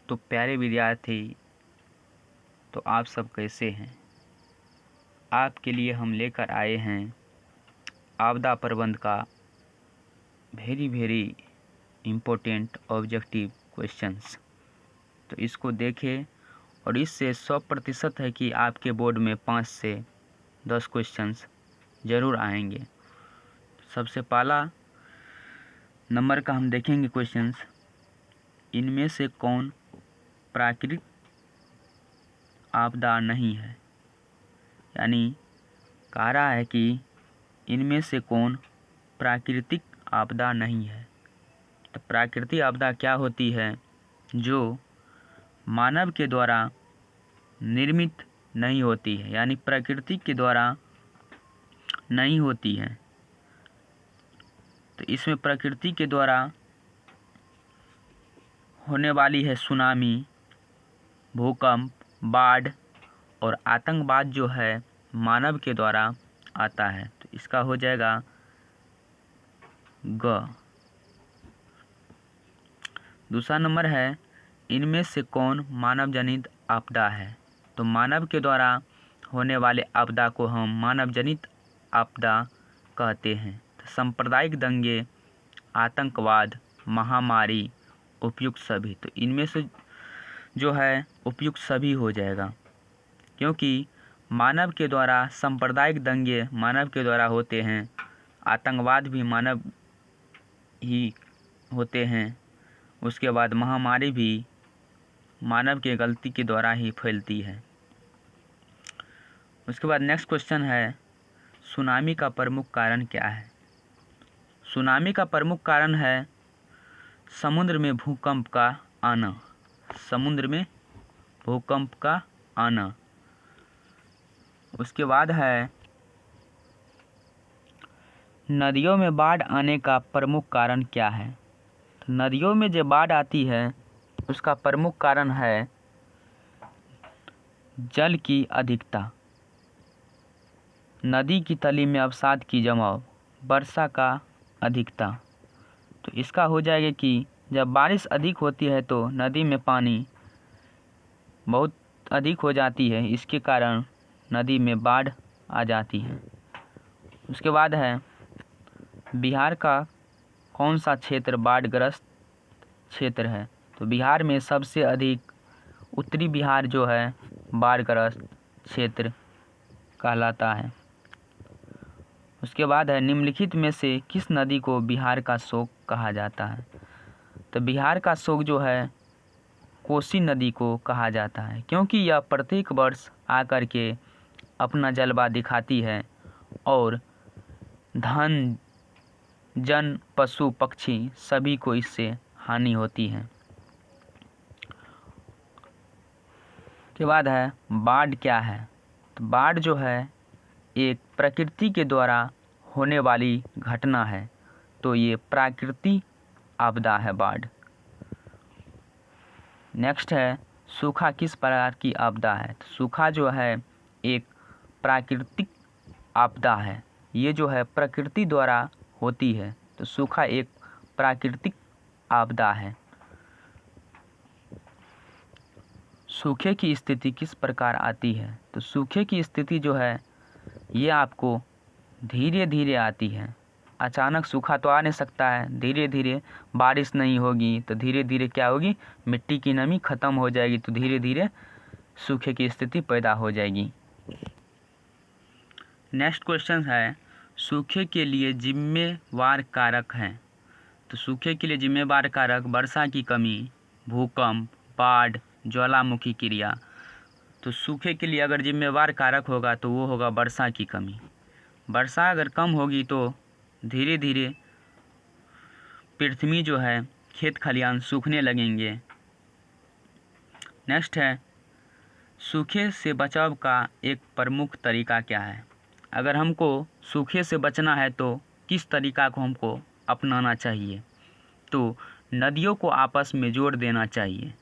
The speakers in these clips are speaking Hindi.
तो प्यारे विद्यार्थी, तो आप सब कैसे हैं। आपके लिए हम लेकर आए हैं आपदा प्रबंध का वेरी इम्पोर्टेंट ऑब्जेक्टिव क्वेश्चंस। तो इसको देखें और इससे 100% है कि आपके बोर्ड में 5 से 10 क्वेश्चंस ज़रूर आएंगे। सबसे पहला नंबर का हम देखेंगे क्वेश्चंस। इनमें से कौन प्राकृतिक आपदा नहीं है, यानी कह रहा है कि इनमें से कौन प्राकृतिक आपदा नहीं है। तो प्राकृतिक आपदा क्या होती है? जो मानव के द्वारा निर्मित नहीं होती है, यानी प्रकृति के द्वारा नहीं होती है। तो इसमें प्रकृति के द्वारा होने वाली है सुनामी, भूकंप, बाढ़ और आतंकवाद जो है मानव के द्वारा आता है। तो इसका हो जाएगा ग। दूसरा नंबर है, इनमें से कौन मानव जनित आपदा है। तो मानव के द्वारा होने वाले आपदा को हम मानव जनित आपदा कहते हैं। तो सांप्रदायिक दंगे, आतंकवाद, महामारी, उपयुक्त सभी। तो इनमें से जो है उपयुक्त सभी हो जाएगा, क्योंकि मानव के द्वारा सांप्रदायिक दंगे मानव के द्वारा होते हैं, आतंकवाद भी मानव ही होते हैं, उसके बाद महामारी भी मानव के गलती के द्वारा ही फैलती है। उसके बाद नेक्स्ट क्वेश्चन है, सुनामी का प्रमुख कारण क्या है। सुनामी का प्रमुख कारण है समुद्र में भूकंप का आना। समुद्र में भूकंप का आना। उसके बाद है, नदियों में बाढ़ आने का प्रमुख कारण क्या है। तो नदियों में जो बाढ़ आती है उसका प्रमुख कारण है जल की अधिकता, नदी की तली में अवसाद की जमाव, वर्षा का अधिकता। तो इसका हो जाएगा कि जब बारिश अधिक होती है तो नदी में पानी बहुत अधिक हो जाती है, इसके कारण नदी में बाढ़ आ जाती है। उसके बाद है, बिहार का कौन सा क्षेत्र बाढ़ग्रस्त क्षेत्र है। तो बिहार में सबसे अधिक उत्तरी बिहार जो है बाढ़ग्रस्त क्षेत्र कहलाता है। उसके बाद है, निम्नलिखित में से किस नदी को बिहार का शोक कहा जाता है। तो बिहार का शोक जो है कोसी नदी को कहा जाता है, क्योंकि यह प्रत्येक वर्ष आकर के अपना जलवा दिखाती है और धन जन पशु पक्षी सभी को इससे हानि होती है। के बाद है, बाढ़ क्या है। तो बाढ़ जो है एक प्रकृति के द्वारा होने वाली घटना है, तो ये प्राकृतिक आपदा है बाढ़। नेक्स्ट है, सूखा किस प्रकार की आपदा है। तो सूखा जो है एक प्राकृतिक आपदा है, ये जो है प्रकृति द्वारा होती है। तो सूखा एक प्राकृतिक आपदा है। सूखे की स्थिति किस प्रकार आती है। तो सूखे की स्थिति जो है ये आपको धीरे धीरे आती है। अचानक सूखा तो आ नहीं सकता है, धीरे धीरे बारिश नहीं होगी तो धीरे धीरे क्या होगी, मिट्टी की नमी खत्म हो जाएगी, तो धीरे धीरे सूखे की स्थिति पैदा हो जाएगी। नेक्स्ट क्वेश्चन है, सूखे के लिए जिम्मेवार कारक हैं। तो सूखे के लिए जिम्मेवार कारक वर्षा की कमी, भूकंप, बाढ़, ज्वालामुखी क्रिया। तो सूखे के लिए अगर जिम्मेवार कारक होगा तो वो होगा वर्षा की कमी। वर्षा अगर कम होगी तो धीरे धीरे पृथ्वी जो है खेत खलिहान सूखने लगेंगे। नेक्स्ट है, सूखे से बचाव का एक प्रमुख तरीका क्या है। अगर हमको सूखे से बचना है तो किस तरीका को हमको अपनाना चाहिए। तो नदियों को आपस में जोड़ देना चाहिए।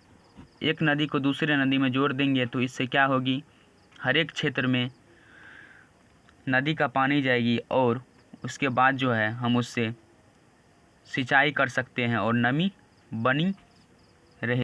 एक नदी को दूसरे नदी में जोड़ देंगे तो इससे क्या होगी, हर एक क्षेत्र में नदी का पानी जाएगी और उसके बाद जो है हम उससे सिंचाई कर सकते हैं और नमी बनी रहे।